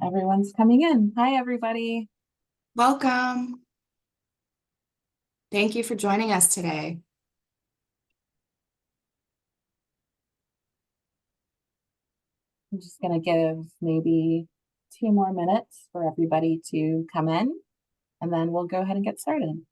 Everyone's coming in. Hi, everybody. Welcome. Thank you for joining us today. I'm just going to give maybe 2 more minutes for everybody to come in, and then we'll go ahead and get started.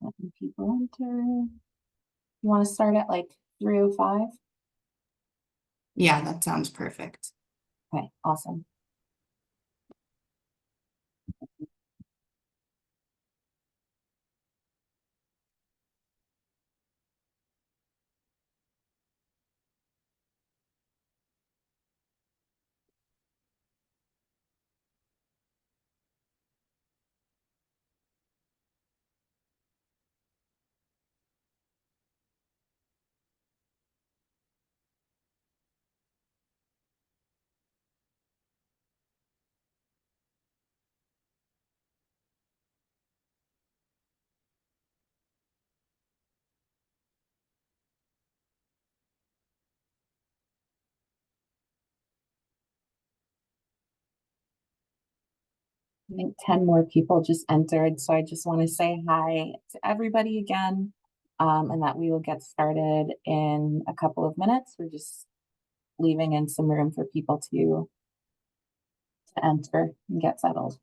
Letting people enter. You want to start at like 3:05? Yeah, that sounds perfect. Okay, awesome. I think 10 more people just entered, so I just want to say hi to everybody again, and that we will get started in a couple of minutes. We're just leaving in some room for people to enter and get settled.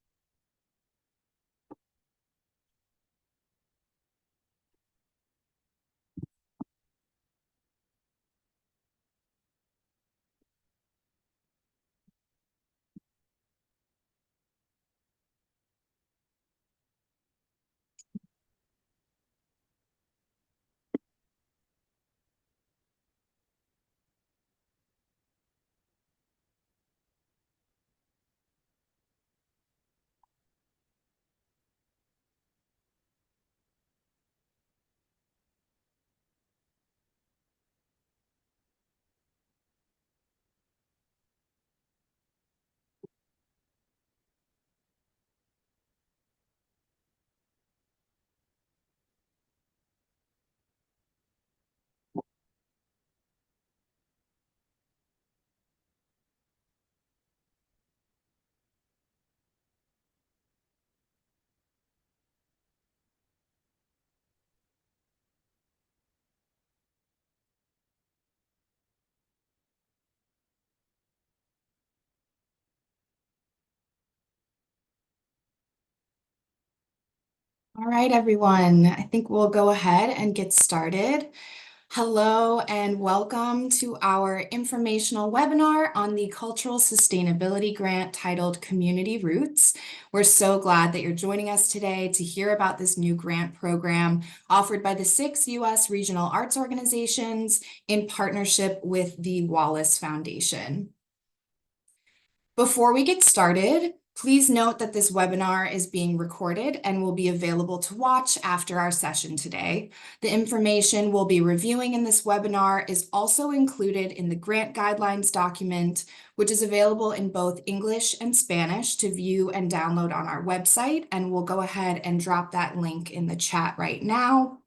All right, everyone. I think we'll go ahead and get started. Hello and welcome to our informational webinar on the Cultural Sustainability Grant titled Community Roots. We're so glad that you're joining us today to hear about this new grant program offered by the 6 U.S. regional arts organizations in partnership with the Wallace Foundation. Before we get started, please note that this webinar is being recorded and will be available to watch after our session today. The information we'll be reviewing in this webinar is also included in the grant guidelines document, which is available in both English and Spanish to view and download on our website, and we'll go ahead and drop that link in the chat right now.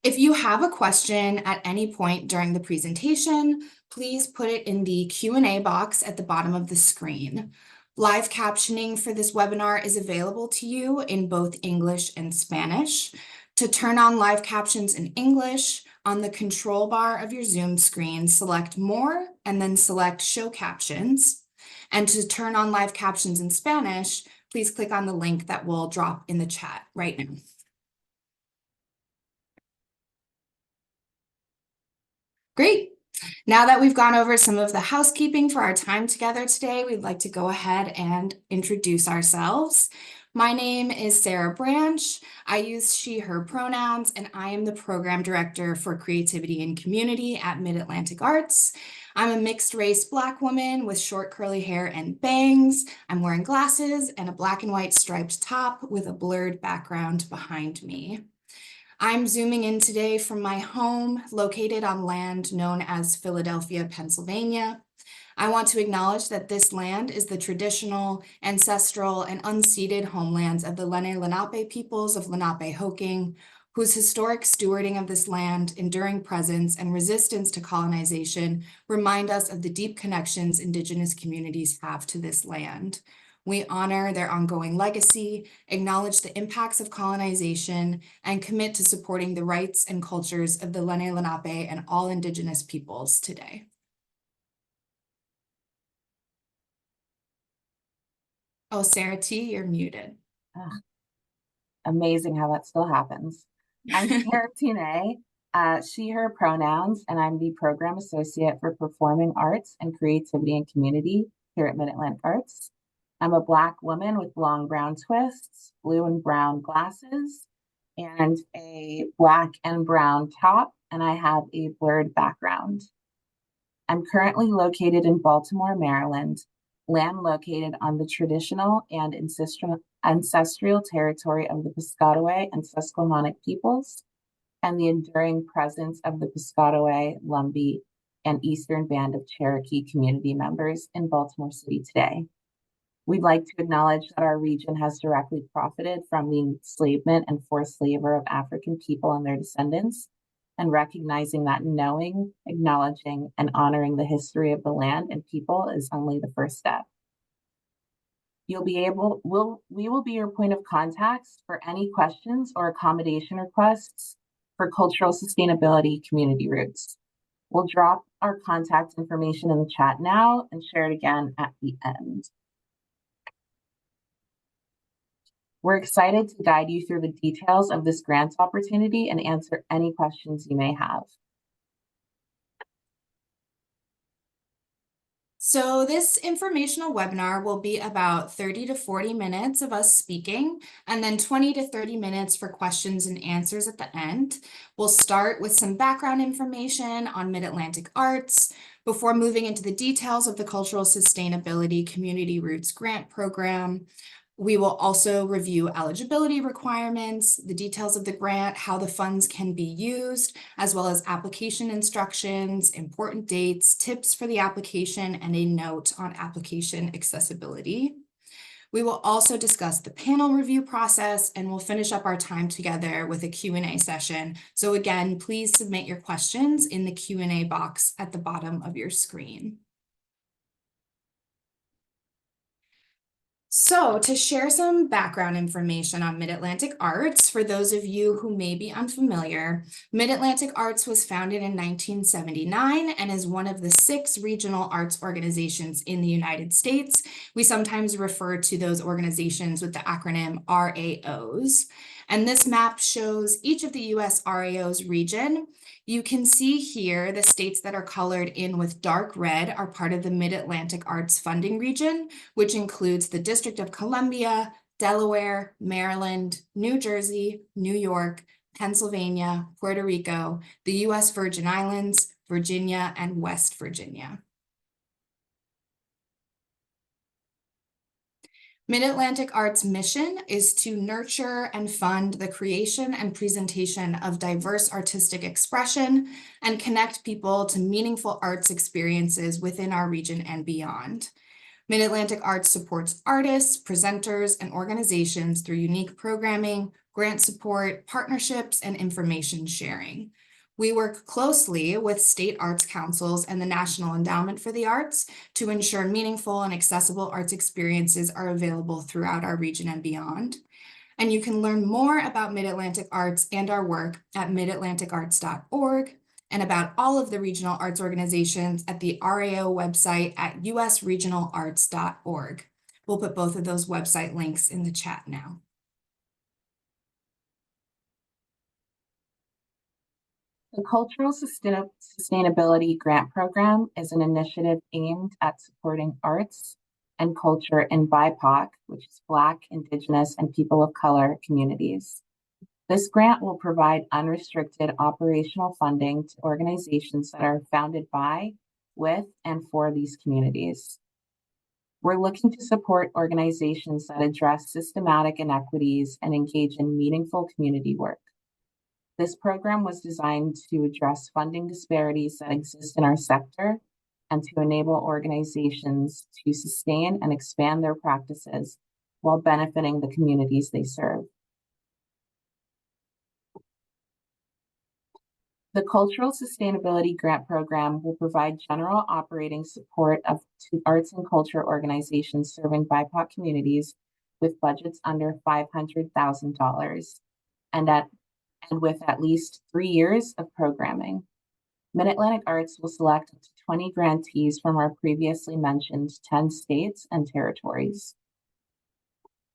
If you have a question at any point during the presentation, please put it in the Q&A box at the bottom of the screen. Live captioning for this webinar is available to you in both English and Spanish. To turn on live captions in English, on the control bar of your Zoom screen, select More and then select Show Captions. And to turn on live captions in Spanish, please click on the link that will drop in the chat right now. Great. Now that we've gone over some of the housekeeping for our time together today, we'd like to go ahead and introduce ourselves. My name is Sarah Branch. I use she, her pronouns, and I am the program director for creativity and community at Mid-Atlantic Arts. I'm a mixed race Black woman with short curly hair and bangs. I'm wearing glasses and a black and white striped top with a blurred background behind me. I'm zooming in today from my home located on land known as Philadelphia, Pennsylvania. I want to acknowledge that this land is the traditional, ancestral, and unceded homelands of the Lenni Lenape peoples of Lenape-Hoking, whose historic stewarding of this land, enduring presence, and resistance to colonization remind us of the deep connections Indigenous communities have to this land. We honor their ongoing legacy, acknowledge the impacts of colonization, and commit to supporting the rights and cultures of the Lenni Lenape and all Indigenous peoples today. Oh, Sarah T., you're muted. Amazing how that still happens. I'm Sarah Tine, she, her pronouns, and I'm the program associate for performing arts and creativity and community here at Mid-Atlantic Arts. I'm a Black woman with long brown twists, blue and brown glasses, and a black and brown top, and I have a blurred background. I'm currently located in Baltimore, Maryland, land located on the traditional and ancestral territory of the Piscataway and Susquehannock peoples, and the enduring presence of the Piscataway, Lumbee, and Eastern Band of Cherokee community members in Baltimore City today. We'd like to acknowledge that our region has directly profited from the enslavement and forced labor of African people and their descendants, and recognizing that knowing, acknowledging, and honoring the history of the land and people is only the first step. We will be your point of contact for any questions or accommodation requests for cultural sustainability community roots. We'll drop our contact information in the chat now and share it again at the end. We're excited to guide you through the details of this grant opportunity and answer any questions you may have. So this informational webinar will be about 30 to 40 minutes of us speaking, and then 20 to 30 minutes for questions and answers at the end. We'll start with some background information on Mid-Atlantic Arts before moving into the details of the Cultural Sustainability Community Roots Grant Program. We will also review eligibility requirements, the details of the grant, how the funds can be used, as well as application instructions, important dates, tips for the application, and a note on application accessibility. We will also discuss the panel review process, and we'll finish up our time together with a Q&A session. So again, please submit your questions in the Q&A box at the bottom of your screen. So to share some background information on Mid-Atlantic Arts, for those of you who may be unfamiliar, Mid-Atlantic Arts was founded in 1979 and is one of the 6 regional arts organizations in the United States. We sometimes refer to those organizations with the acronym RAOs. And this map shows each of the US RAOs region. You can see here the states that are colored in with dark red are part of the Mid-Atlantic Arts Funding Region, which includes the District of Columbia, Delaware, Maryland, New Jersey, New York, Pennsylvania, Puerto Rico, the US Virgin Islands, Virginia, and West Virginia. Mid-Atlantic Arts' mission is to nurture and fund the creation and presentation of diverse artistic expression and connect people to meaningful arts experiences within our region and beyond. Mid-Atlantic Arts supports artists, presenters, and organizations through unique programming, grant support, partnerships, and information sharing. We work closely with state arts councils and the National Endowment for the Arts to ensure meaningful and accessible arts experiences are available throughout our region and beyond. And you can learn more about Mid-Atlantic Arts and our work at midatlanticarts.org and about all of the regional arts organizations at the RAO website at usregionalarts.org. We'll put both of those website links in the chat now. The Cultural Sustainability Grant Program is an initiative aimed at supporting arts and culture in BIPOC, which is Black, Indigenous, and people of color communities. This grant will provide unrestricted operational funding to organizations that are founded by, with, and for these communities. We're looking to support organizations that address systematic inequities and engage in meaningful community work. This program was designed to address funding disparities that exist in our sector and to enable organizations to sustain and expand their practices while benefiting the communities they serve. The Cultural Sustainability Grant Program will provide general operating support to arts and culture organizations serving BIPOC communities with budgets under $500,000 and with at least 3 years of programming. Mid-Atlantic Arts will select up to 20 grantees from our previously mentioned 10 states and territories.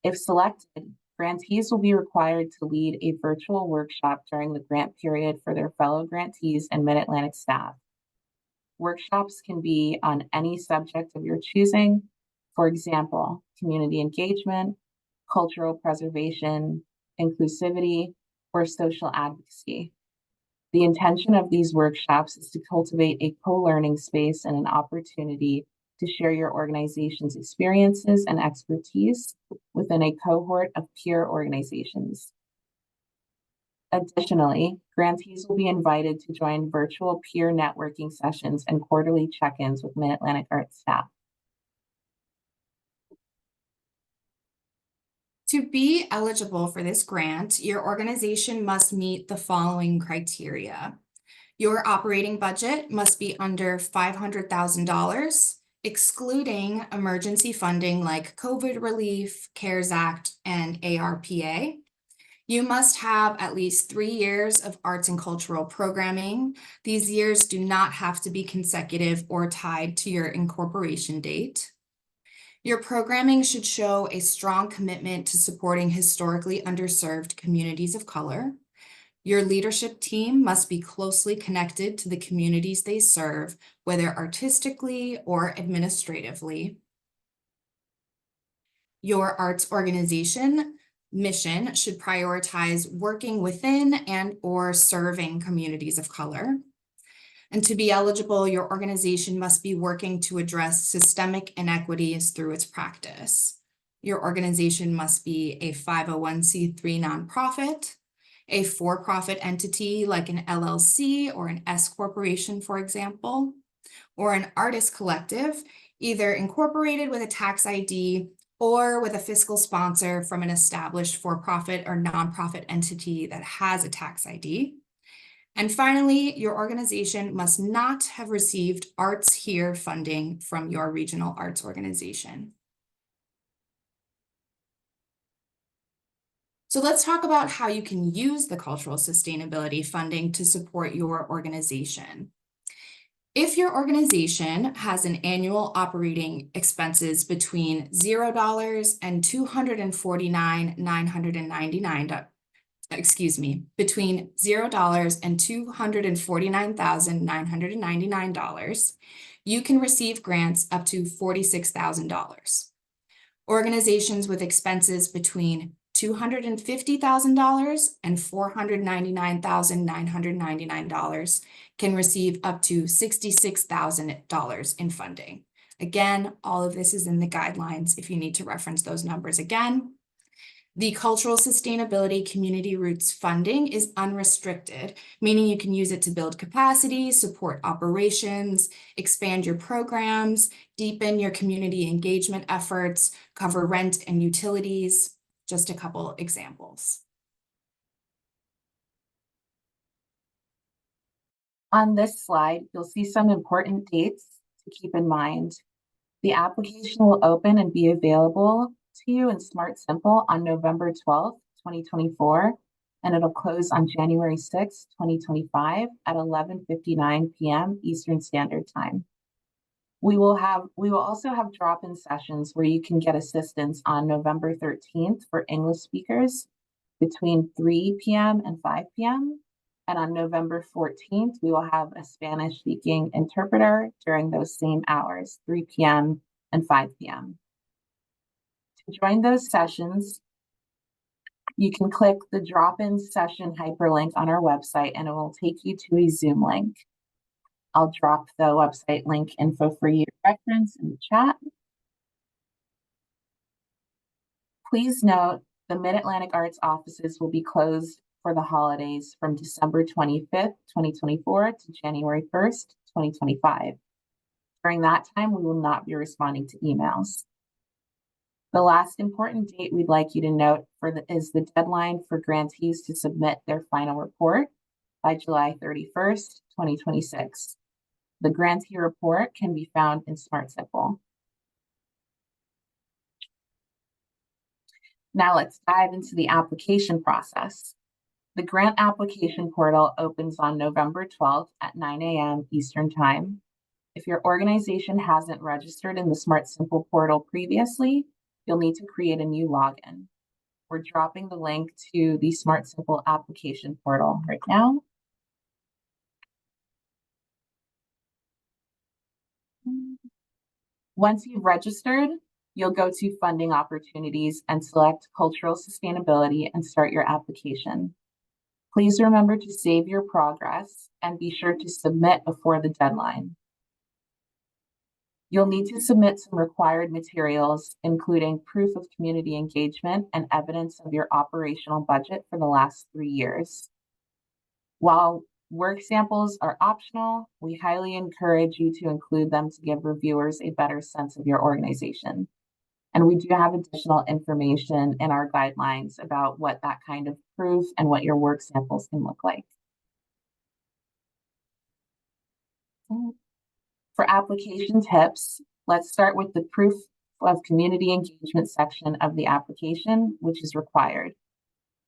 If selected, grantees will be required to lead a virtual workshop during the grant period for their fellow grantees and Mid-Atlantic staff. Workshops can be on any subject of your choosing, for example, community engagement, cultural preservation, inclusivity, or social advocacy. The intention of these workshops is to cultivate a co-learning space and an opportunity to share your organization's experiences and expertise within a cohort of peer organizations. Additionally, grantees will be invited to join virtual peer networking sessions and quarterly check-ins with Mid-Atlantic Arts staff. To be eligible for this grant, your organization must meet the following criteria. Your operating budget must be under $500,000, excluding emergency funding like COVID relief, CARES Act, and ARPA. You must have at least 3 years of arts and cultural programming. These years do not have to be consecutive or tied to your incorporation date. Your programming should show a strong commitment to supporting historically underserved communities of color. Your leadership team must be closely connected to the communities they serve, whether artistically or administratively. Your arts organization mission should prioritize working within and/or serving communities of color. And to be eligible, your organization must be working to address systemic inequities through its practice. Your organization must be a 501c3 nonprofit, a for-profit entity like an LLC or an S corporation, for example, or an artist collective, either incorporated with a tax ID or with a fiscal sponsor from an established for-profit or nonprofit entity that has a tax ID. And finally, your organization must not have received Arts Here funding from your regional arts organization. So let's talk about how you can use the cultural sustainability funding to support your organization. If your organization has an annual operating expenses between $0 and $249,999, between $0 and $249,999, you can receive grants up to $46,000. Organizations with expenses between $250,000 and $499,999 can receive up to $66,000 in funding. Again, all of this is in the guidelines if you need to reference those numbers again. The Cultural Sustainability Community Roots funding is unrestricted, meaning you can use it to build capacity, support operations, expand your programs, deepen your community engagement efforts, cover rent and utilities. Just a couple examples. On this slide, you'll see some important dates to keep in mind. The application will open and be available to you in Smart Simple on November 12th, 2024, and it'll close on January 6th, 2025 at 11:59 p.m. Eastern Standard Time. We will also have drop-in sessions where you can get assistance on November 13th for English speakers between 3 p.m. and 5 p.m. And on November 14th, we will have a Spanish speaking interpreter during those same hours, 3 p.m. and 5 p.m. To join those sessions, you can click the drop-in session hyperlink on our website and it will take you to a Zoom link. I'll drop the website link info for you to reference in the chat. Please note the Mid-Atlantic Arts offices will be closed for the holidays from December 25th, 2024 to January 1st, 2025. During that time, we will not be responding to emails. The last important date we'd like you to note is the deadline for grantees to submit their final report by July 31st, 2026. The grantee report can be found in SmartSimple. Now let's dive into the application process. The grant application portal opens on November 12th at 9 a.m. Eastern Time. If your organization hasn't registered in the SmartSimple portal previously, you'll need to create a new login. We're dropping the link to the SmartSimple application portal right now. Once you've registered, you'll go to Funding Opportunities and select Cultural Sustainability and start your application. Please remember to save your progress and be sure to submit before the deadline. You'll need to submit some required materials, including proof of community engagement and evidence of your operational budget for the last 3 years. While work samples are optional, we highly encourage you to include them to give reviewers a better sense of your organization. And we do have additional information in our guidelines about what that kind of proof and what your work samples can look like. For application tips, let's start with the proof of community engagement section of the application, which is required.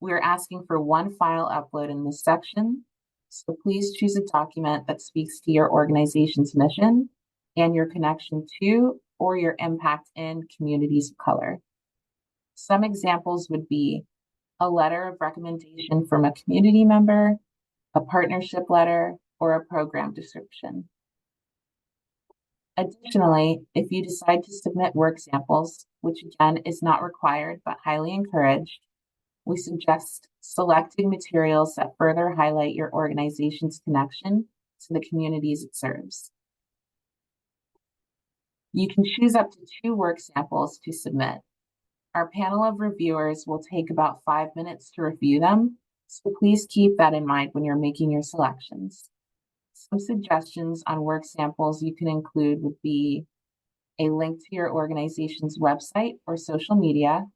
We're asking for one file upload in this section, so please choose a document that speaks to your organization's mission and your connection to or your impact in communities of color. Some examples would be a letter of recommendation from a community member, a partnership letter, or a program description. Additionally, if you decide to submit work samples, which again is not required but highly encouraged, we suggest selecting materials that further highlight your organization's connection to the communities it serves. You can choose up to 2 work samples to submit. Our panel of reviewers will take about 5 minutes to review them, so please keep that in mind when you're making your selections. Some suggestions on work samples you can include would be a link to your organization's website or social media,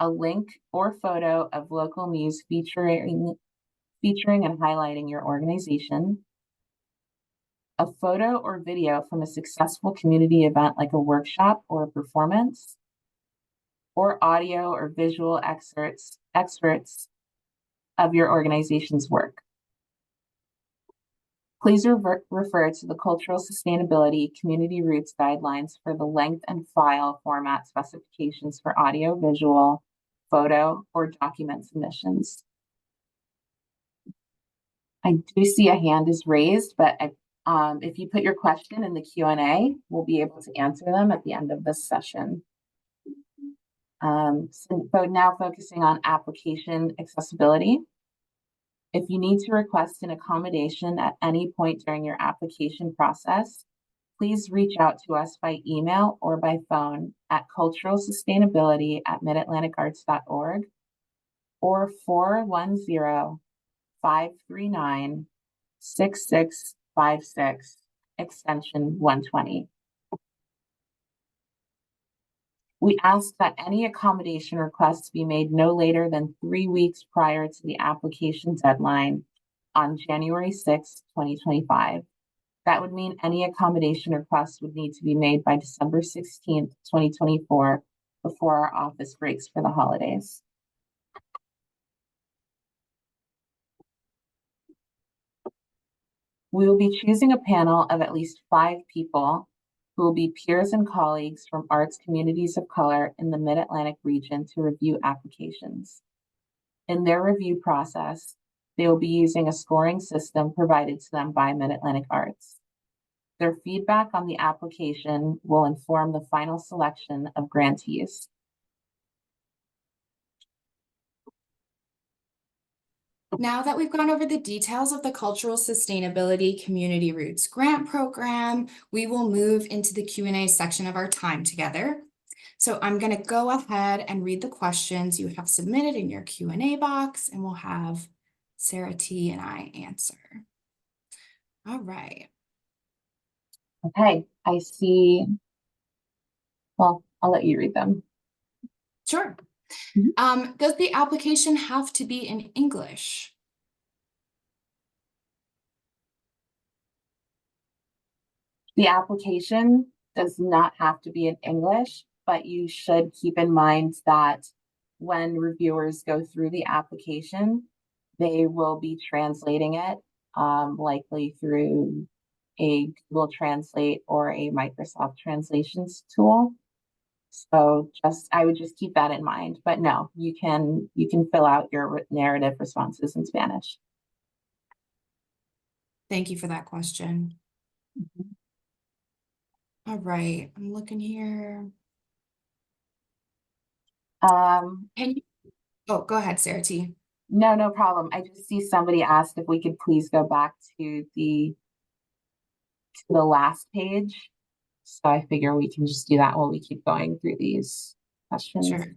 a link or photo of local news featuring and highlighting your organization, a photo or video from a successful community event like a workshop or a performance, or audio or visual excerpts of your organization's work. Please refer to the Cultural Sustainability Community Roots Guidelines for the length and file format specifications for audio, visual, photo, or document submissions. I do see a hand is raised, but if you put your question in the Q&A, we'll be able to answer them at the end of this session. So now focusing on application accessibility. If you need to request an accommodation at any point during your application process, please reach out to us by email or by phone at culturalsustainability@midatlanticarts.org or 410-539-6656, extension 120. We ask that any accommodation requests be made no later than 3 weeks prior to the application deadline on January 6, 2025. That would mean any accommodation requests would need to be made by December 16th, 2024, before our office breaks for the holidays. We will be choosing a panel of at least 5 people who will be peers and colleagues from arts communities of color in the Mid-Atlantic region to review applications. In their review process, They will be using a scoring system provided to them by Mid-Atlantic Arts. Their feedback on the application will inform the final selection of grantees. Now that we've gone over the details of the Cultural Sustainability Community Roots Grant Program, we will move into the Q&A section of our time together. So I'm going to go ahead and read the questions you have submitted in your Q&A box, and we'll have Sarah T. and I answer. All right. Okay, I see. Well, I'll let you read them. Sure. Mhm. Does the application have to be in English? The application does not have to be in English, but you should keep in mind that when reviewers go through the application, they will be translating it, likely through a Google Translate or a Microsoft Translations tool. So I would just keep that in mind. But no, you can fill out your narrative responses in Spanish. Thank you for that question. Mhm. All right, I'm looking here. Can you, oh, go ahead, Sarah T. No problem. I just see somebody asked if we could please go back to the last page. So I figure we can just do that while we keep going through these questions. Sure.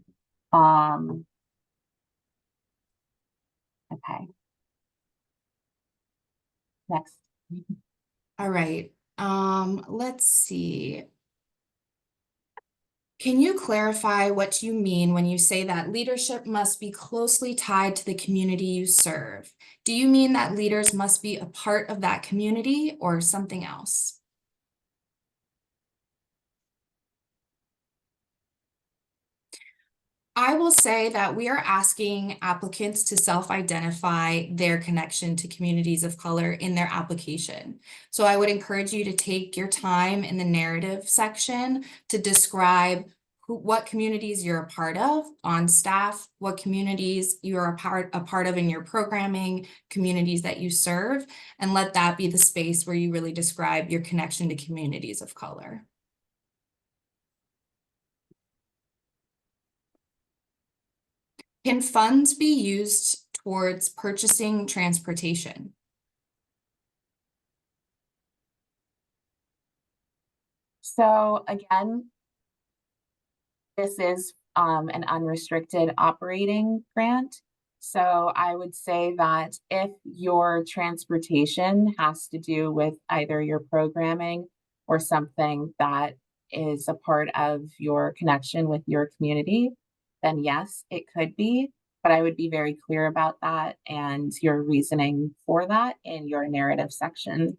Okay. Next. All right. Let's see. Can you clarify what you mean when you say that leadership must be closely tied to the community you serve? Do you mean that leaders must be a part of that community or something else? I will say that we are asking applicants to self-identify their connection to communities of color in their application. So I would encourage you to take your time in the narrative section to describe what communities you're a part of on staff, what communities you are a part of in your programming, communities that you serve, and let that be the space where you really describe your connection to communities of color. Can funds be used towards purchasing transportation? So again, this is an unrestricted operating grant. So I would say that if your transportation has to do with either your programming or something that is a part of your connection with your community, then yes, it could be. But I would be very clear about that and your reasoning for that in your narrative section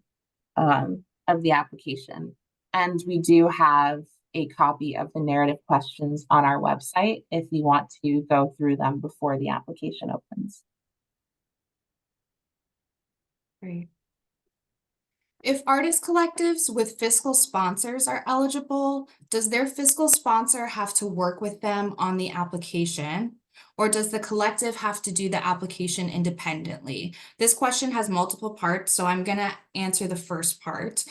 of the application. And we do have a copy of the narrative questions on our website if you want to go through them before the application opens. Great. If artist collectives with fiscal sponsors are eligible, does their fiscal sponsor have to work with them on the application? Or does the collective have to do the application independently? This question has multiple parts, so I'm going to answer the first part.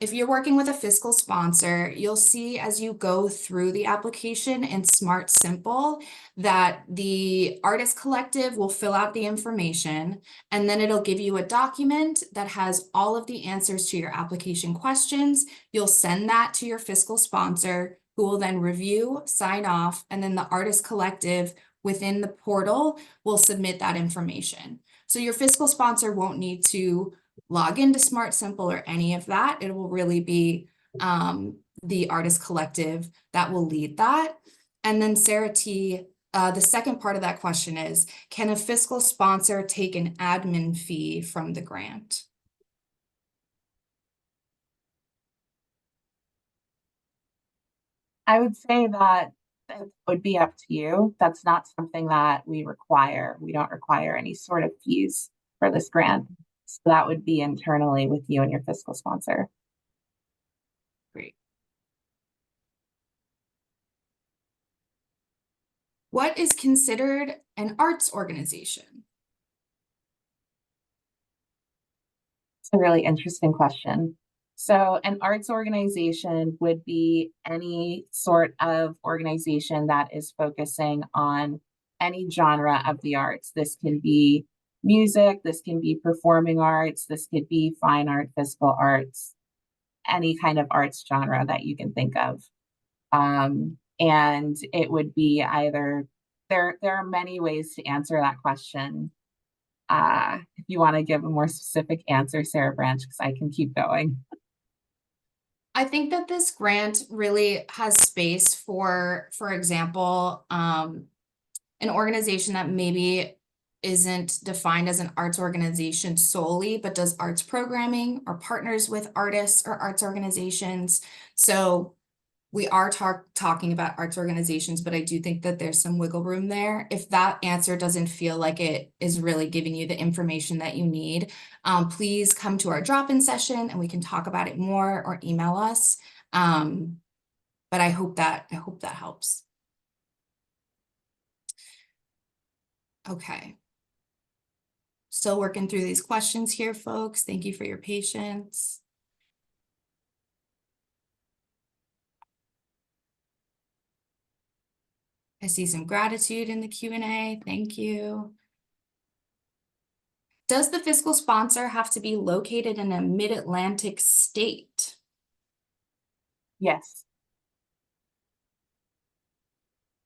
If you're working with a fiscal sponsor, you'll see as you go through the application in Smart Simple that the artist collective will fill out the information, and then it'll give you a document that has all of the answers to your application questions. You'll send that to your fiscal sponsor, who will then review, sign off, and then the artist collective within the portal will submit that information. So your fiscal sponsor won't need to log into Smart Simple or any of that. It will really be the artist collective that will lead that. And then Sarah T, the second part of that question is, can a fiscal sponsor take an admin fee from the grant? I would say that it would be up to you. That's not something that we require. We don't require any sort of fees for this grant. So that would be internally with you and your fiscal sponsor. Great. What is considered an arts organization? It's a really interesting question. So, an arts organization would be any sort of organization that is focusing on any genre of the arts. This can be music, this can be performing arts, this could be fine art, physical arts, any kind of arts genre that you can think of. And it would be either there are many ways to answer that question. If you want to give a more specific answer, Sarah Branch, because I can keep going. I think that this grant really has space for example, an organization that maybe isn't defined as an arts organization solely, but does arts programming or partners with artists or arts organizations. So we are talking about arts organizations, but I do think that there's some wiggle room there. If that answer doesn't feel like it is really giving you the information that you need, please come to our drop-in session and we can talk about it more or email us. But I hope that helps. Okay. Still working through these questions here, folks. Thank you for your patience. I see some gratitude in the Q&A. Thank you. Does the fiscal sponsor have to be located in a mid-Atlantic state? Yes.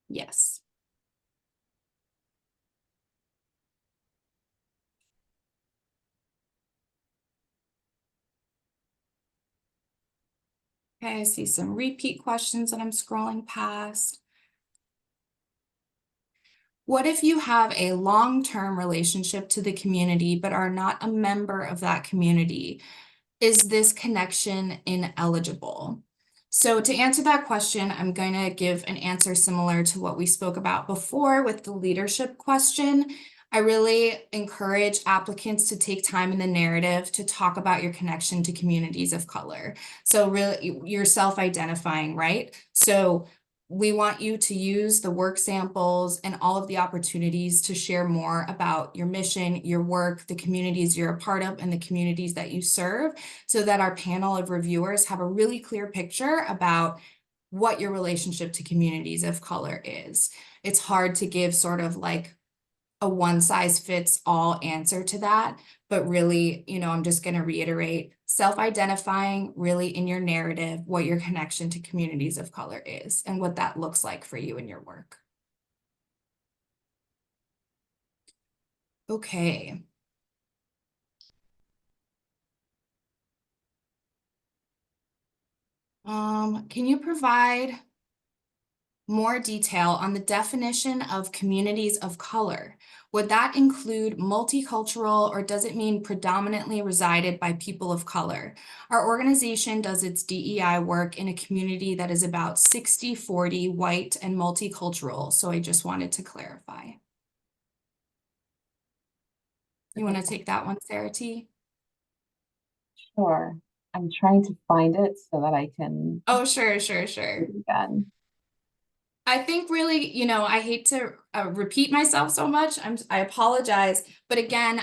Yes. Okay, I see some repeat questions that I'm scrolling past. What if you have a long-term relationship to the community but are not a member of that community? Is this connection ineligible? So to answer that question, I'm going to give an answer similar to what we spoke about before with the leadership question. I really encourage applicants to take time in the narrative to talk about your connection to communities of color. So really, you're self-identifying, right? So we want you to use the work samples and all of the opportunities to share more about your mission, your work, the communities you're a part of, and the communities that you serve, so that our panel of reviewers have a really clear picture about what your relationship to communities of color is. It's hard to give sort of like a one-size-fits-all answer to that, but really, I'm just going to reiterate, self-identifying really in your narrative what your connection to communities of color is and what that looks like for you in your work. Okay. Can you provide more detail on the definition of communities of color? Would that include multicultural, or does it mean predominantly resided by people of color? Our organization does its DEI work in a community that is about 60-40 white and multicultural, so I just wanted to clarify. You want to take that one, Sarah T? Sure. I'm trying to find it so that I can Oh, sure. do it again. I think really, I hate to repeat myself so much. I apologize. But again,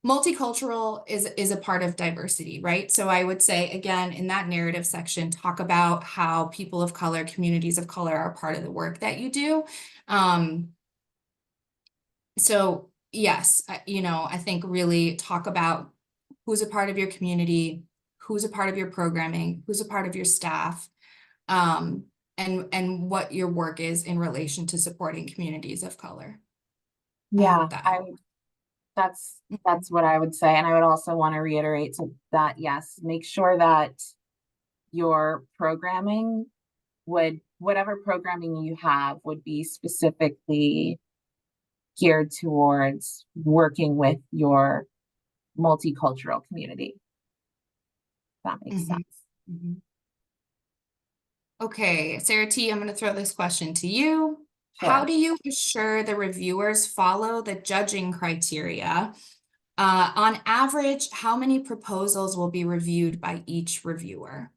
multicultural is a part of diversity, right? So I would say, again, in that narrative section, talk about how people of color, communities of color are part of the work that you do. So yes, I think really talk about who's a part of your community, who's a part of your programming, who's a part of your staff. And what your work is in relation to supporting communities of color. I Yeah, hope that helps. that's what I would say. And I would also want to reiterate that yes, make sure that your programming whatever programming you have would be specifically geared towards working with your multicultural community. That makes Mhm. sense. Mhm. Okay, Sarah T, I'm going to throw this question to you. How Sure. do you assure the reviewers follow the judging criteria? On average, how many proposals will be reviewed by each reviewer?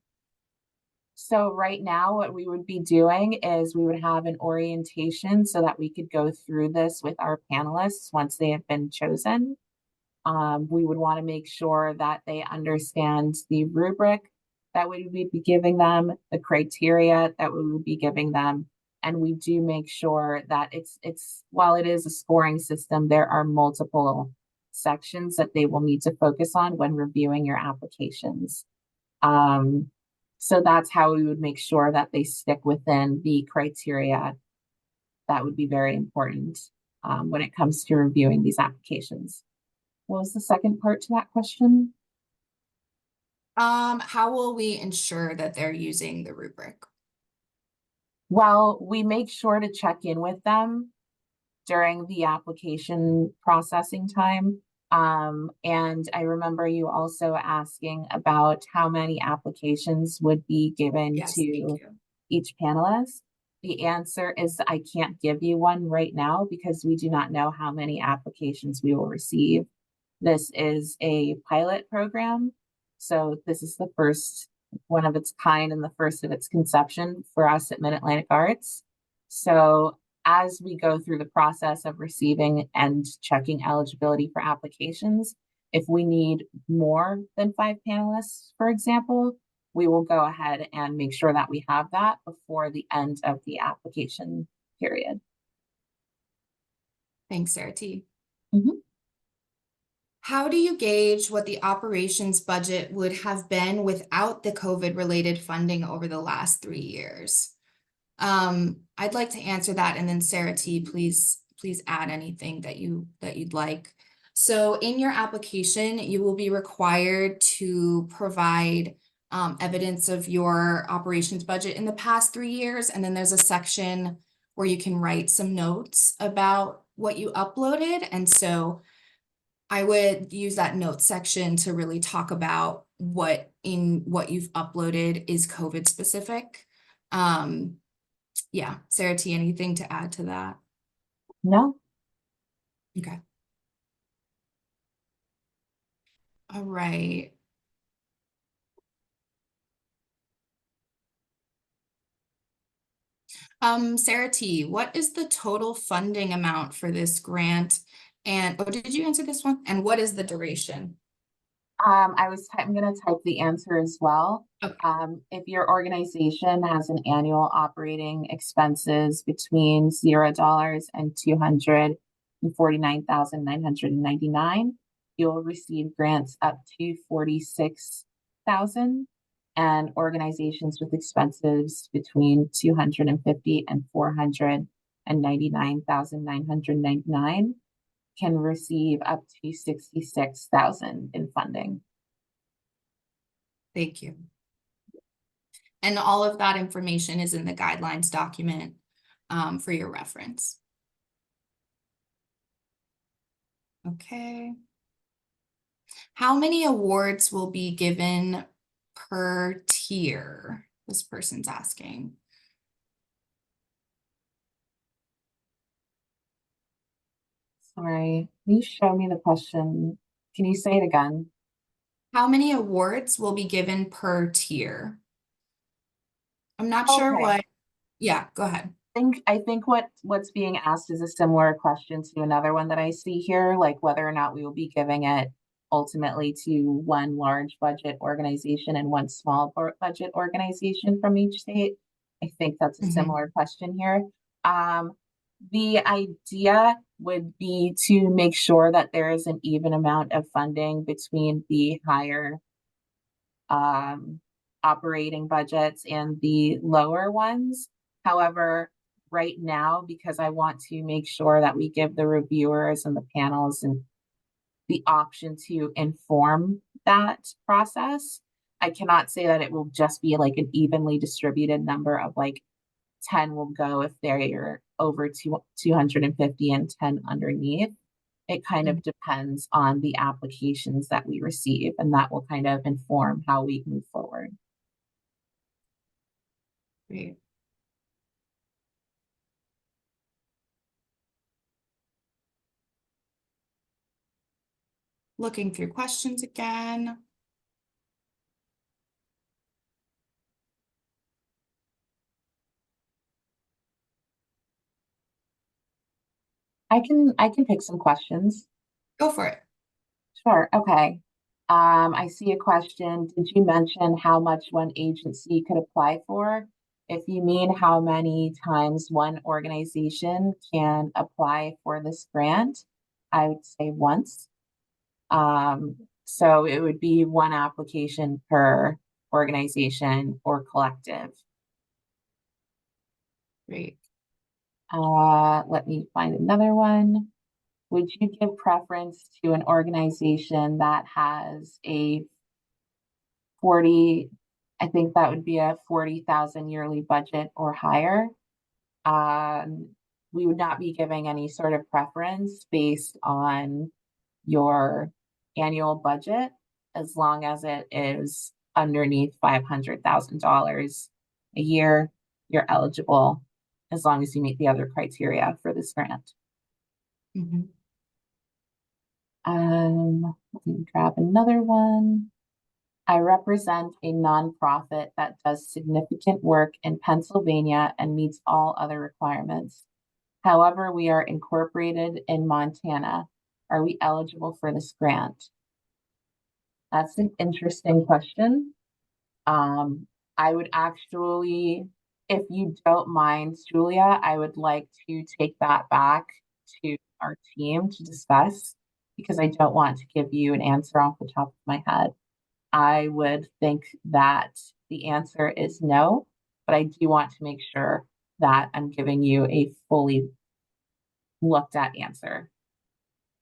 So right now, what we would be doing is we would have an orientation so that we could go through this with our panelists once they have been chosen. We would want to make sure that they understand the rubric that we would be giving them, the criteria that we would be giving them. And we do make sure that it's while it is a scoring system, there are multiple sections that they will need to focus on when reviewing your applications. Um, so that's how we would make sure that they stick within the criteria. That would be very important when it comes to reviewing these applications. What was the second part to that question? How will we ensure that they're using the rubric? Well, we make sure to check in with them during the application processing time. And I remember you also asking about how many applications would be given Yes, thank to you. each panelist. The answer is I can't give you one right now because we do not know how many applications we will receive. This is a pilot program. So this is the first one of its kind and the first of its conception for us at Mid-Atlantic Arts. So as we go through the process of receiving and checking eligibility for applications, if we need more than 5 panelists, for example, we will go ahead and make sure that we have that before the end of the application period. Thanks, Sarah T. Mhm. How do you gauge what the operations budget would have been without the COVID-related funding over the last 3 years? I'd like to answer that, and then Sarah T, please add anything that you'd like. So in your application, you will be required to provide evidence of your operations budget in the past 3 years, and then there's a section where you can write some notes about what you uploaded. And so I would use that notes section to really talk about what you've uploaded is COVID specific. Yeah, Sarah T, anything to add to that? No. Okay. All right. Sarah T, what is the total funding amount for this grant? And, oh, did you answer this one? And what is the duration? I'm going to type the answer as well. Okay. If your organization has an annual operating expenses between $0 and 249,999, you'll receive grants up to 46,000, and organizations with expenses between 250 and 499,999 can receive up to 66,000 in funding. Thank you. And all of that information is in the guidelines document for your reference. Okay. How many awards will be given per tier? This person's asking. Sorry, can you show me the question? Can you say it again? How many awards will be given per tier? I'm not sure Okay. what, yeah, go ahead. I think what's being asked is a similar question to another one that I see here, like whether or not we will be giving it ultimately to one large budget organization and one small budget organization from each state. I think that's a Mhm. similar question here. Um, the idea would be to make sure that there is an even amount of funding between the higher um, operating budgets and the lower ones. However, right now, because I want to make sure that we give the reviewers and the panels and the option to inform that process, I cannot say that it will just be like an evenly distributed number of like 10 will go if they're over 250 and 10 underneath. It kind Mhm. of depends on the applications that we receive, and that will kind of inform how we move forward. Great. Looking through questions again. I can pick some questions. Go for it. Sure. Okay. I see a question. Did you mention how much one agency could apply for? If you mean how many times one organization can apply for this grant, I would say once. So it would be one application per organization or collective. Great. Let me find another one. Would you give preference to an organization that has a 40, I think that would be a 40,000 yearly budget or higher? Um, we would not be giving any sort of preference based on your annual budget as long as it is underneath $500,000 a year. You're eligible as long as you meet the other criteria for this grant. Mhm. Let me grab another one. I represent a nonprofit that does significant work in Pennsylvania and meets all other requirements. However, we are incorporated in Montana. Are we eligible for this grant? That's an interesting question. Um, I would actually, if you don't mind, Julia, I would like to take that back to our team to discuss because I don't want to give you an answer off the top of my head. I would think that the answer is no, but I do want to make sure that I'm giving you a fully looked at answer.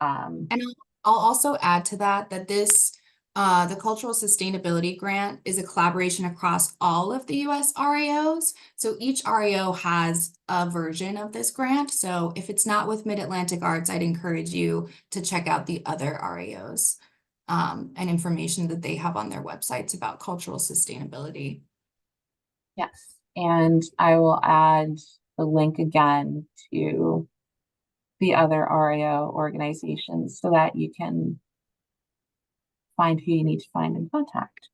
Um, And I'll also add to that that the Cultural Sustainability Grant is a collaboration across all of the US RAOs. So each RAO has a version of this grant. So if it's not with Mid-Atlantic Arts, I'd encourage you to check out the other RAOs and information that they have on their websites about cultural sustainability. yes, and I will add the link again to the other RAO organizations so that you can find who you need to find and contact.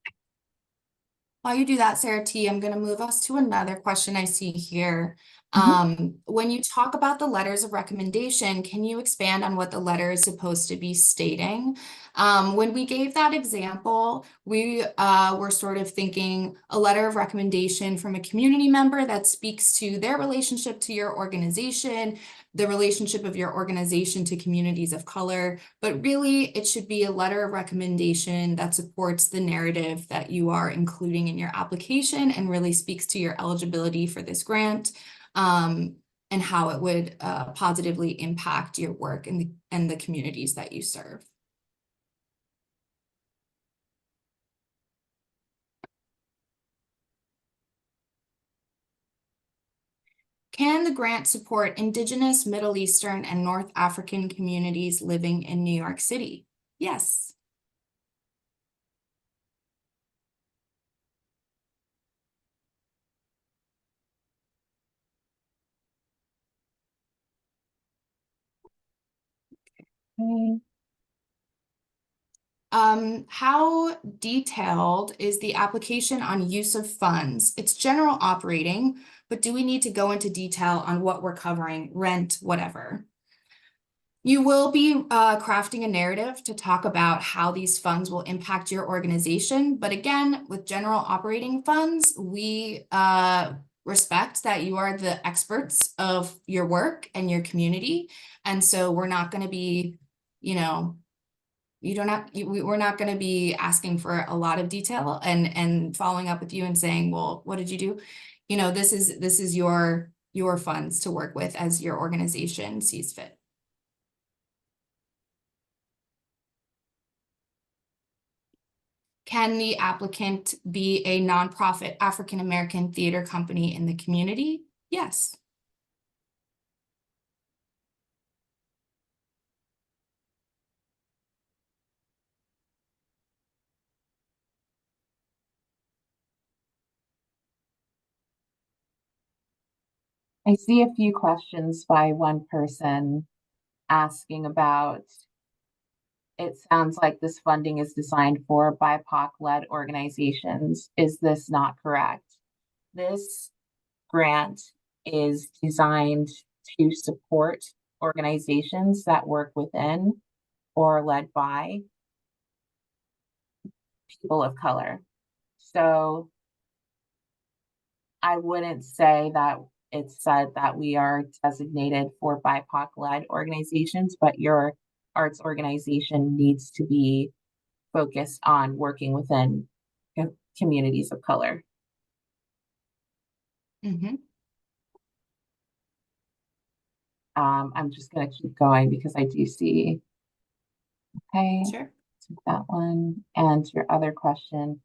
While you do that, Sarah T, I'm going to move us to another question I see here. Mhm. When you talk about the letters of recommendation, can you expand on what the letter is supposed to be stating? When we gave that example, we were sort of thinking a letter of recommendation from a community member that speaks to their relationship to your organization, the relationship of your organization to communities of color, but really it should be a letter of recommendation that supports the narrative that you are including in your application and really speaks to your eligibility for this grant, and how it would positively impact your work and the communities that you serve. Can the grant support Indigenous, Middle Eastern, and North African communities living in New York City? Yes. Okay. How detailed is the application on use of funds? It's general operating, but do we need to go into detail on what we're covering, rent, whatever? You will be crafting a narrative to talk about how these funds will impact your organization. But again, with general operating funds, we respect that you are the experts of your work and your community. And so we're not going to be, you know, we're not going to be asking for a lot of detail and following up with you and saying, well, what did you do? This is your funds to work with as your organization sees fit. Can the applicant be a nonprofit African American theater company in the community? Yes. I see a few questions by one person asking about, it sounds like this funding is designed for BIPOC-led organizations. Is this not correct? This grant is designed to support organizations that work within or led by people of color. So I wouldn't say that it's said that we are designated for BIPOC-led organizations, but your arts organization needs to be focused on working within communities of color. Mhm. I'm just going to keep going because I do see, okay, Sure. that one. And your other question,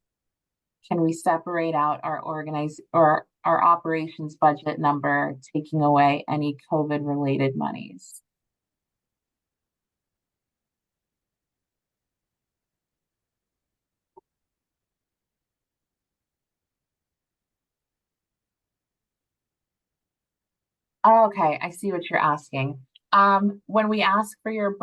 can we separate out our operations budget number, taking away any COVID related monies? Okay, I see what you're asking. When we ask for your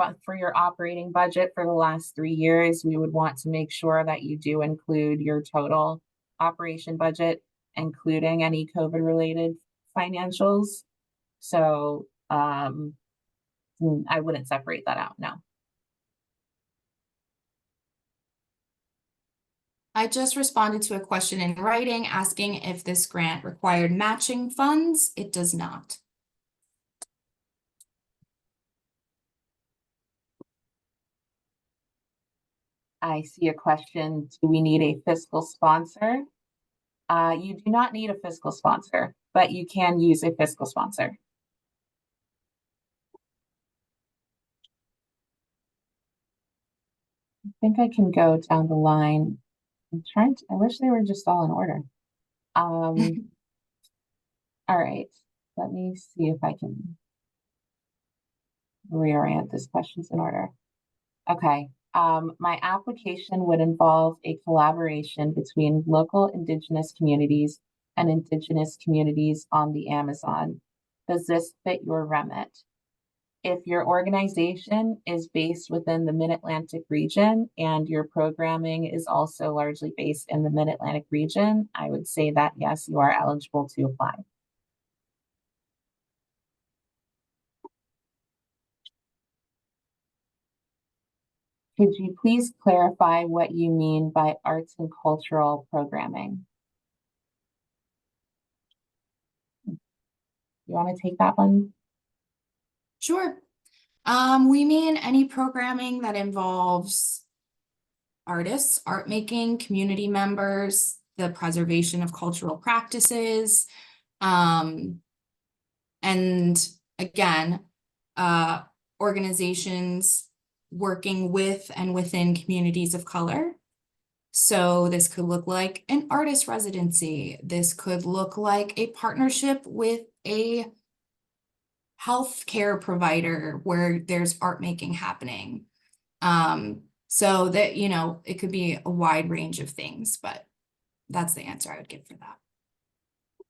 operating budget for the last 3 years, we would want to make sure that you do include your total operation budget, including any COVID related financials. So I wouldn't separate that out, no. I just responded to a question in writing asking if this grant required matching funds. It does not. I see a question, do we need a fiscal sponsor? You do not need a fiscal sponsor, but you can use a fiscal sponsor. I think I can go down the line. I wish they were just all in order. All right, let me see if I can reorient this questions in order. Okay, my application would involve a collaboration between local indigenous communities and indigenous communities on the Amazon. Does this fit your remit? If your organization is based within the Mid-Atlantic region and your programming is also largely based in the Mid-Atlantic region, I would say that yes, you are eligible to apply. Could you please clarify what you mean by arts and cultural programming? You want to take that one? Sure. We mean any programming that involves artists, art making, community members, the preservation of cultural practices, and again, organizations working with and within communities of color. So this could look like an artist residency. This could look like a partnership with a healthcare provider where there's art making happening. So that, it could be a wide range of things, but that's the answer I would give for that.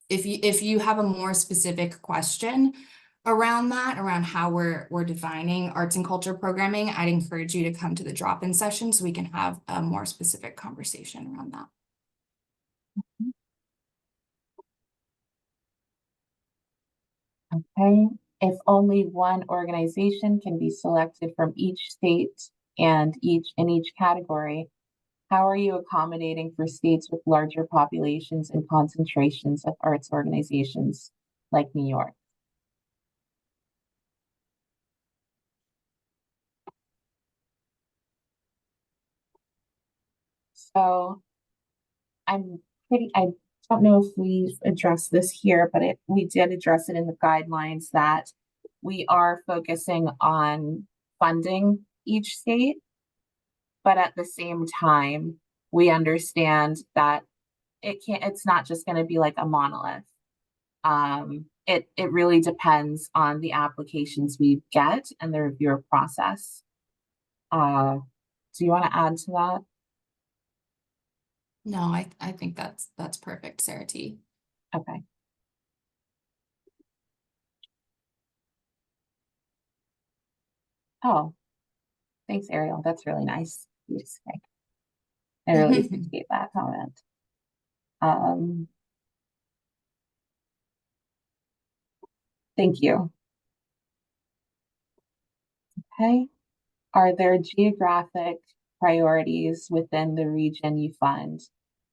If you have a more specific question around that, around how we're defining arts and culture programming, I'd encourage you to come to the drop-in session so we can have a more specific conversation around that. Okay. If only one organization can be selected from each state and in each category, how are you accommodating for states with larger populations and concentrations of arts organizations like New York? So I don't know if we've addressed this here, but we did address it in the guidelines that we are focusing on funding each state, but at the same time, we understand that it's not just going to be like a monolith. It really depends on the applications we get and the reviewer process. Do you want to add to that? No, I think that's perfect, Sarah T. Okay. Oh, thanks, Ariel. That's really nice. I really appreciate that comment. Um, thank you. Okay. Are there geographic priorities within the region you fund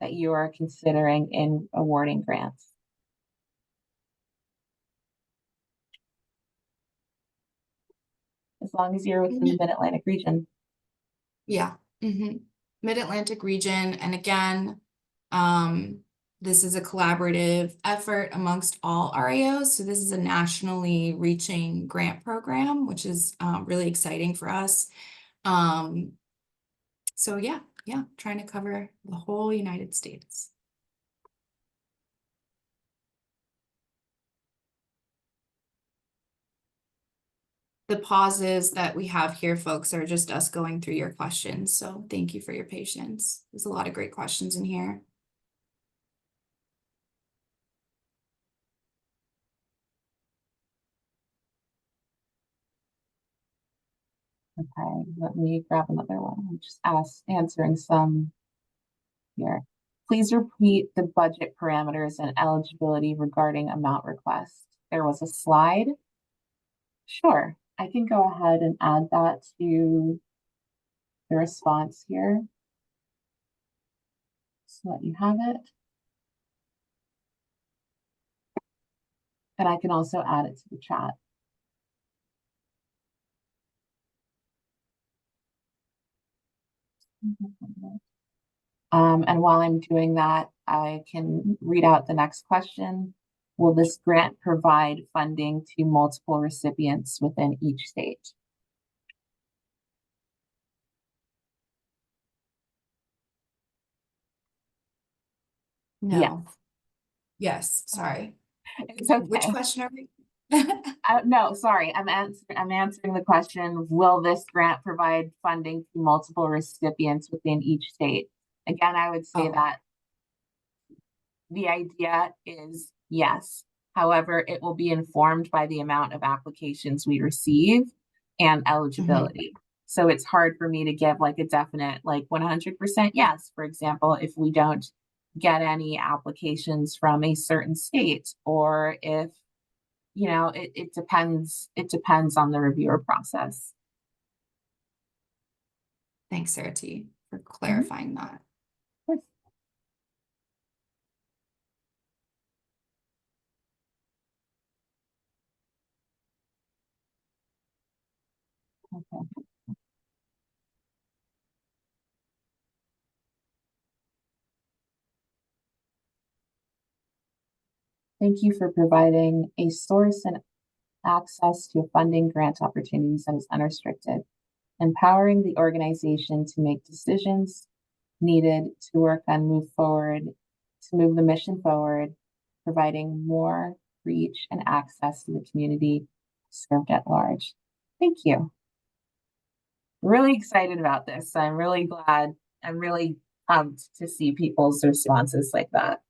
that you are considering in awarding grants? As long as you're within the Mid-Atlantic region. Yeah. Mid-Atlantic region. And again, this is a collaborative effort amongst all RAOs. So this is a nationally reaching grant program, which is really exciting for us. So yeah, trying to cover the whole United States. The pauses that we have here, folks, are just us going through your questions. So thank you for your patience. There's a lot of great questions in here. Okay, let me grab another one. I'm just answering some here. Please repeat the budget parameters and eligibility regarding amount request. There was a slide. Sure, I can go ahead and add that to the response here. So that you have it. And I can also add it to the chat. And while I'm doing that, I can read out the next question. Will this grant provide funding to multiple recipients within each state? No. Yes. Yes, sorry. It's okay. Which question are we? No, sorry. I'm answering the question, will this grant provide funding to multiple recipients within each state? Again, I would say that the idea is yes. However, it will be informed by the amount of applications we receive and eligibility. So it's hard for me to give like a definite, like 100% yes. For example, if we don't get any applications from a certain state, or if, you know, it depends on the reviewer process. Thanks, Sarah T, for clarifying that. Okay. Thank you for providing a source and access to funding grant opportunities that is unrestricted, empowering the organization to make decisions needed to work on move the mission forward, providing more reach and access to the community served at large. Thank you. Really excited about this. I'm really glad. I'm really pumped to see people's responses like that.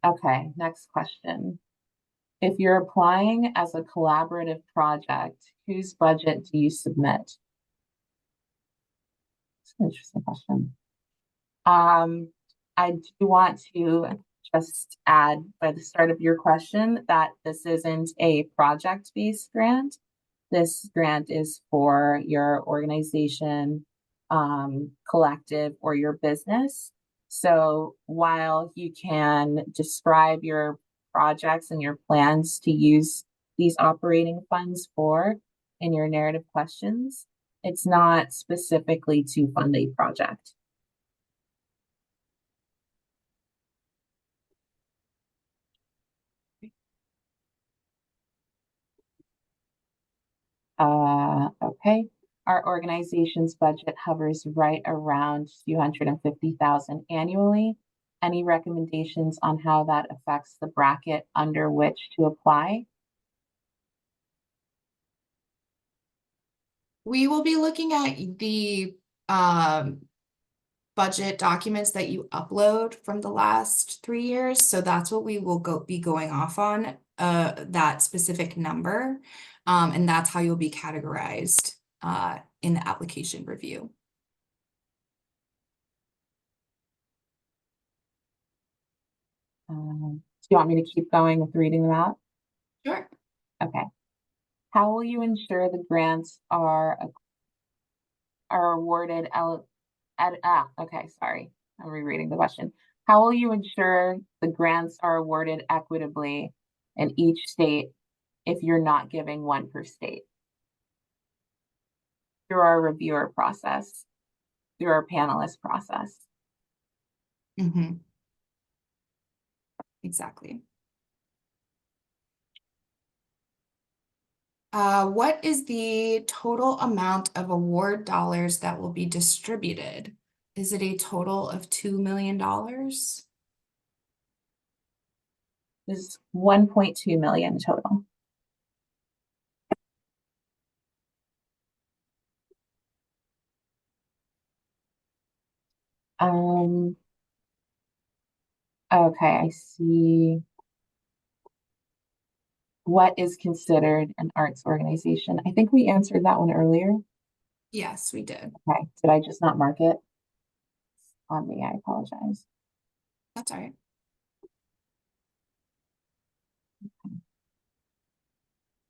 Okay, next question. If you're applying as a collaborative project, whose budget do you submit? It's an interesting question. I do want to just add by the start of your question that this isn't a project-based grant. This grant is for your organization, collective, or your business. So while you can describe your projects and your plans to use these operating funds for in your narrative questions, it's not specifically to fund a project. Okay. Our organization's budget hovers right around 250,000 annually. Any recommendations on how that affects the bracket under which to apply? We will be looking at the budget documents that you upload from the last 3 years. So that's what we will be going off on, that specific number. And that's how you'll be categorized in the application review. Do you want me to keep going with reading them out? Sure. Okay. How will you ensure the grants are are awarded okay, sorry, I'm rereading the question. How will you ensure the grants are awarded equitably in each state if you're not giving one per state? Through our reviewer process, through our panelist process. Mhm. Exactly. What is the total amount of award dollars that will be distributed? Is it a total of $2 million? This is 1.2 million total. Okay, I see. What is considered an arts organization? I think we answered that one earlier. Yes, we did. Okay, did I just not mark it on me? I apologize. That's all right.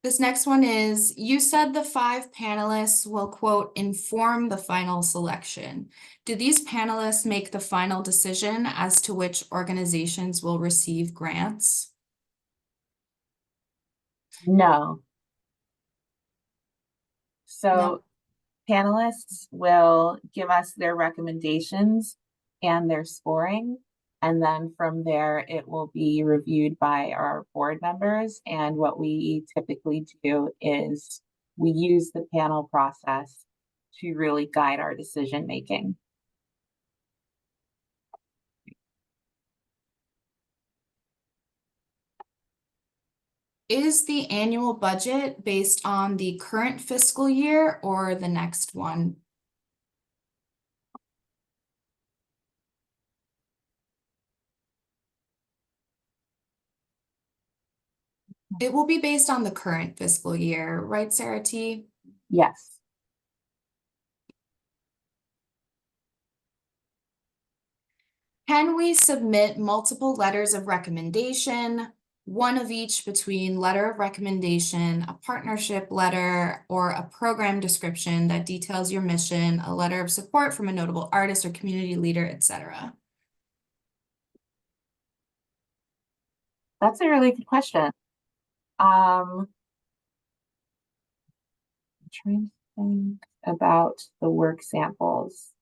This next one is, you said the 5 panelists will, quote, inform the final selection. Do these panelists make the final decision as to which organizations will receive grants? No. No. So panelists will give us their recommendations and their scoring. And then from there, it will be reviewed by our board members. And what we typically do is we use the panel process to really guide our decision making. Is the annual budget based on the current fiscal year or the next one? It will be based on the current fiscal year, right, Sarah T? Yes. Can we submit multiple letters of recommendation, one of each between letter of recommendation, a partnership letter, or a program description that details your mission, a letter of support from a notable artist or community leader, etc.? That's a really good question. I'm trying to think about the work samples.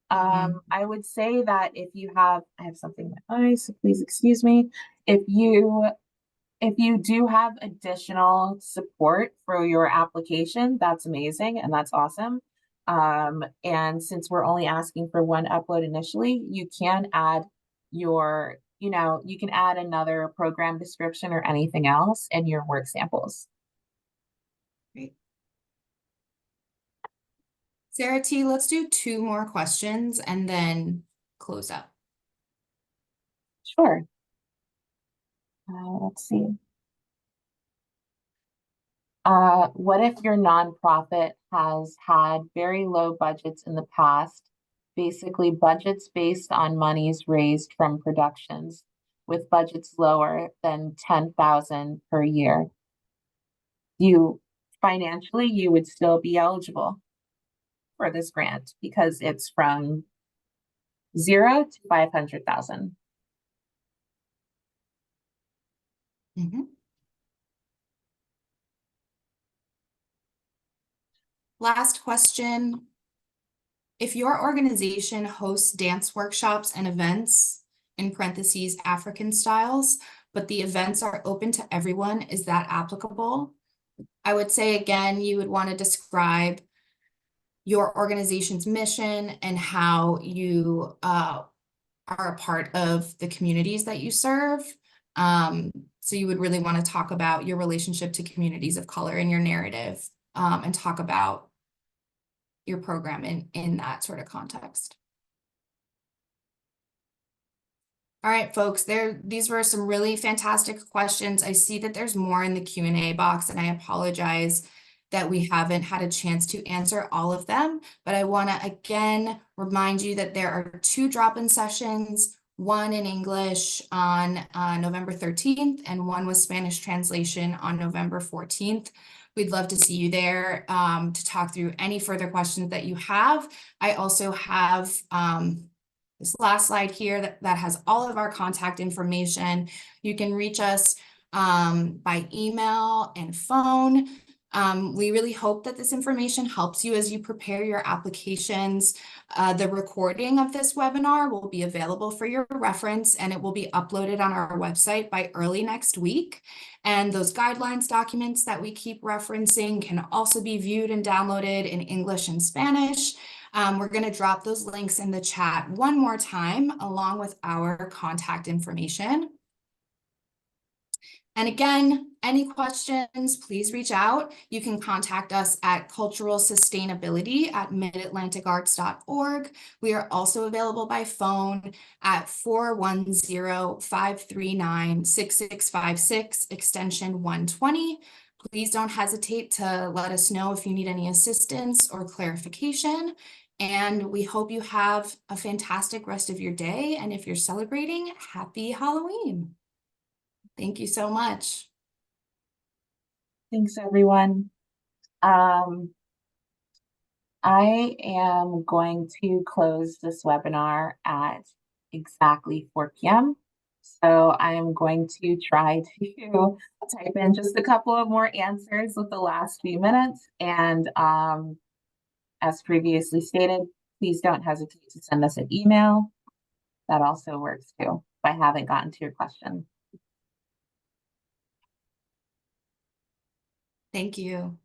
I would say that if you have, I have something in my eye, so please excuse me. If you do have additional support for your application, that's amazing and that's awesome. And since we're only asking for one upload initially, you can add you can add another program description or anything else in your work samples. Great. Sarah T, let's do 2 more questions and then close up. Sure. Let's see. What if your nonprofit has had very low budgets in the past, basically budgets based on monies raised from productions with budgets lower than 10,000 per year? You financially, you would still be eligible for this grant because it's from 0 to 500,000. Last question. If your organization hosts dance workshops and events, in parentheses, African styles, but the events are open to everyone, is that applicable? I would say, again, you would want to describe your organization's mission and how you are a part of the communities that you serve. So you would really want to talk about your relationship to communities of color in your narrative, and talk about your program in that sort of context. All right, folks, these were some really fantastic questions. I see that there's more in the Q&A box, and I apologize that we haven't had a chance to answer all of them, but I want to again remind you that there are 2 drop-in sessions, one in English on November 13th and one with Spanish translation on November 14th. We'd love to see you there to talk through any further questions that you have. I also have this last slide here that has all of our contact information. You can reach us by email and phone. We really hope that this information helps you as you prepare your applications. The recording of this webinar will be available for your reference, and it will be uploaded on our website by early next week. And those guidelines documents that we keep referencing can also be viewed and downloaded in English and Spanish. We're going to drop those links in the chat one more time, along with our contact information. And again, any questions, please reach out. You can contact us at culturalsustainability@midatlanticarts.org. We are also available by phone at 410-539-6656, extension 120. Please don't hesitate to let us know if you need any assistance or clarification. And we hope you have a fantastic rest of your day. And if you're celebrating, happy Halloween. Thank you so much. Thanks, everyone. I am going to close this webinar at exactly 4 p.m. So I am going to try to type in just a couple of more answers with the last few minutes. And as previously stated, please don't hesitate to send us an email. That also works too, if I haven't gotten to your question. Thank you.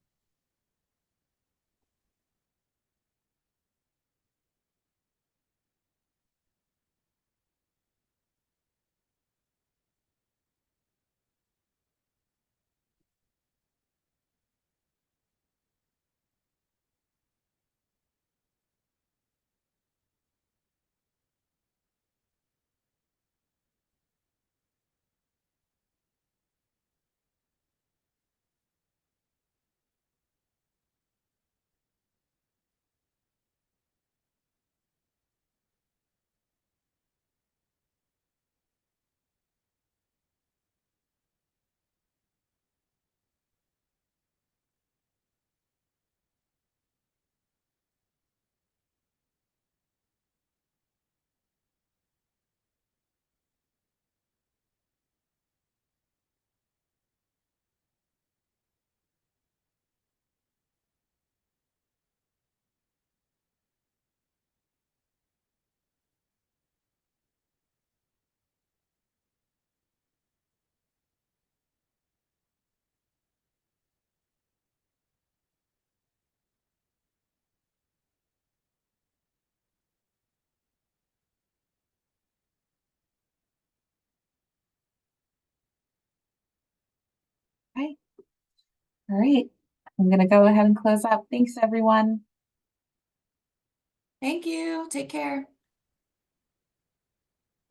Okay. All right. I'm going to go ahead and close up. Thanks, everyone. Thank you. Take care.